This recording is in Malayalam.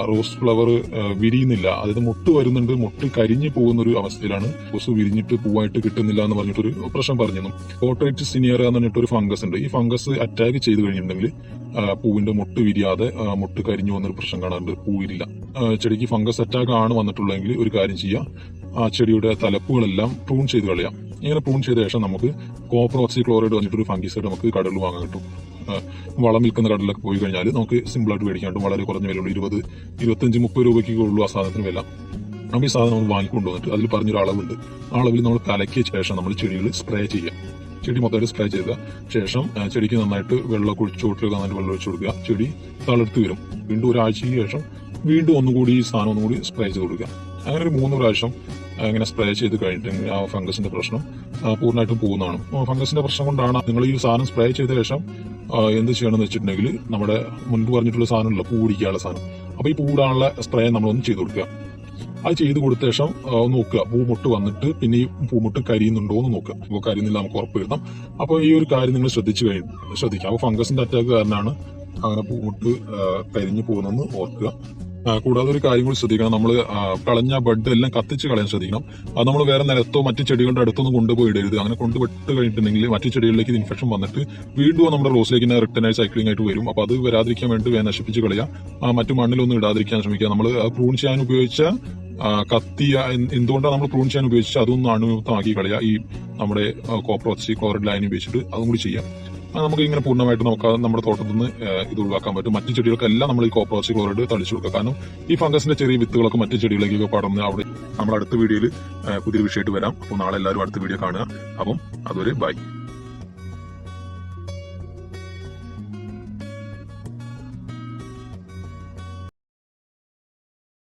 റോസ് ഫ്ലവർ വിരിയുന്നില്ല, അതായത് മുട്ട് വരുന്നുണ്ട്, മുട്ട് കരിഞ്ഞു പോകുന്ന ഒരു അവസ്ഥയിലാണ്. റോസ് വിരിഞ്ഞിട്ട് പൂവായിട്ട് കിട്ടുന്നില്ല എന്ന് പറഞ്ഞിട്ടൊരു പ്രശ്നം പറഞ്ഞിരുന്നു. പോർട്രേറ്റ് സിനിയർ എന്ന് പറഞ്ഞിട്ടൊരു ഫംഗസ് ഉണ്ട്. ഈ ഫംഗസ് അറ്റാക്ക് ചെയ്ത് കഴിഞ്ഞിട്ടുണ്ടെങ്കിൽ പൂവിന്റെ മുട്ട് വിരിയാതെ മുട്ട് കരിഞ്ഞു പോകുന്നൊരു പ്രശ്നം കാണാറുണ്ട്, പൂവിരില്ല. ചെടിക്ക് ഫംഗസ് അറ്റാക്ക് ആണ് വന്നിട്ടുള്ളതെങ്കിൽ ഒരു കാര്യം ചെയ്യാം, ആ ചെടിയുടെ തലപ്പുകളെല്ലാം പ്രൂൺ ചെയ്ത് കളയാം. ഇങ്ങനെ പ്രൂൺ ചെയ്ത ശേഷം നമുക്ക് കോപ്പർ ഓക്സി ക്ലോറൈഡ് പറഞ്ഞിട്ടൊരു ഫംഗിസൈഡ് നമുക്ക് കടലിൽ വാങ്ങാൻ കിട്ടും. വളം വിൽക്കുന്ന കടലിലൊക്കെ പോയി കഴിഞ്ഞാൽ നമുക്ക് സിമ്പിളായിട്ട് മേടിക്കാൻ കിട്ടും. വളരെ കുറഞ്ഞ വിലയുള്ളൂ, 20, 25, 30 രൂപയ്ക്ക് ഉള്ളൂ ആ സാധനത്തിന് വില. അപ്പോൾ ഈ സാധനം നമ്മൾ വാങ്ങിക്കൊണ്ട് വന്നിട്ട് അതിൽ പറഞ്ഞൊരു അളവുണ്ട്. ആ അളവിൽ നമ്മൾ കലക്കിയ ശേഷം നമ്മൾ ചെടികൾ സ്പ്രേ ചെയ്യാം. ചെടി മൊത്തമായിട്ട് സ്പ്രേ ചെയ്ത ശേഷം ചെടിക്ക് നന്നായിട്ട് വെള്ളം ചോട്ടിൽ നന്നായിട്ട് വെള്ളം ഒഴിച്ചു കൊടുക്കുക. ചെടി തളർത്ത് വരും. വീണ്ടും ഒരാഴ്ചയ്ക്ക് ശേഷം വീണ്ടും ഒന്നുകൂടി ഈ സാധനം ഒന്നുകൂടി സ്പ്രേ ചെയ്ത് കൊടുക്കുക. അങ്ങനെ ഒരു 3 പ്രാവശ്യം ഇങ്ങനെ സ്പ്രേ ചെയ്ത് കഴിഞ്ഞിട്ടുണ്ടെങ്കിൽ ആ ഫംഗസിന്റെ പ്രശ്നം പൂർണ്ണമായിട്ടും പോകുന്നതാണ്. ഫംഗസിന്റെ പ്രശ്നം കൊണ്ടാണ് നിങ്ങൾ ഈ സാധനം സ്പ്രേ ചെയ്ത ശേഷം എന്ത് ചെയ്യണമെന്ന് വെച്ചിട്ടുണ്ടെങ്കിൽ നമ്മുടെ മുൻപ് പറഞ്ഞിട്ടുള്ള സാധനമല്ല, പൂ പിടിക്കാനുള്ള സാധനം. അപ്പൊ ഈ പൂടാനുള്ള സ്പ്രേ നമ്മളൊന്ന് ചെയ്ത് കൊടുക്കുക. അത് ചെയ്ത് കൊടുത്ത ശേഷം നോക്കുക, പൂമുട്ട് വന്നിട്ട് പിന്നെ ഈ പൂമുട്ട് കരിയുന്നുണ്ടോ എന്ന് നോക്കുക. അപ്പോൾ കരിയുന്നില്ല നമുക്ക് ഉറപ്പ് വരുത്താം. അപ്പോൾ ഈ ഒരു കാര്യം നിങ്ങൾ ശ്രദ്ധിക്കുക. അപ്പോൾ ഫംഗസിന്റെ അറ്റാക്ക് കാരണമാണ് അങ്ങനെ പൂമുട്ട് കരിഞ്ഞു പോകുന്നതെന്ന് ഓർക്കുക. കൂടാതെ ഒരു കാര്യം കൂടി ശ്രദ്ധിക്കണം, നമ്മൾ കളഞ്ഞ ബഡ് എല്ലാം കത്തിച്ച് കളയാൻ ശ്രദ്ധിക്കണം. അത് നമ്മൾ വേറെ നിലത്തോ മറ്റു ചെടികളുടെ അടുത്തൊന്നും കൊണ്ടുപോയി ഇടരുത്. അങ്ങനെ കൊണ്ടുവിട്ട് കഴിഞ്ഞിട്ടുണ്ടെങ്കിൽ മറ്റു ചെടികളിലേക്ക് ഇത് ഇൻഫെക്ഷൻ വന്നിട്ട് വീണ്ടും നമ്മുടെ റോസിലേക്ക് റിട്ടേൺ ആയി സൈക്ലിംഗ് ആയിട്ട് വരും. അപ്പോൾ അത് വരാതിരിക്കാൻ വേണ്ടി വേഗം നശിപ്പിച്ച് കളയാം. മറ്റു മണ്ണിലൊന്നും ഇടാതിരിക്കാൻ ശ്രമിക്കുക. നമ്മൾ പ്രൂൺ ചെയ്യാൻ ഉപയോഗിച്ച കത്തിയ എന്തുകൊണ്ടാണ് നമ്മൾ പ്രൂൺ ചെയ്യാൻ ഉപയോഗിച്ചാൽ അതൊന്നും അണുമുക്തമാക്കി കളയുക. ഈ നമ്മുടെ കോപ്പർ ഓക്സി ക്ലോറൈഡ് ലൈൻ ഉപയോഗിച്ചിട്ട് അതും കൂടി ചെയ്യാം. നമുക്ക് ഇങ്ങനെ പൂർണ്ണമായിട്ട് നമുക്ക് നമ്മുടെ തോട്ടത്തിൽ നിന്ന് ഇത് ഒഴിവാക്കാൻ പറ്റും. മറ്റു ചെടികൾക്കെല്ലാം നമ്മൾ ഈ കോപ്പർ ഓക്സി ക്ലോറൈഡ് തളിച്ചു കൊടുക്കുക. കാരണം ഈ ഫംഗസിന്റെ ചെറിയ വിത്തുകളൊക്കെ മറ്റു ചെടികളിലേക്കൊക്കെ പടർന്ന് അവിടെ നമ്മൾ അടുത്ത വീഡിയോയിൽ പുതിയൊരു വിഷയമായിട്ട് വരാം. അപ്പോൾ നാളെ എല്ലാവരും അടുത്ത വീഡിയോ കാണുക. അപ്പം അതുവരെ ബൈ.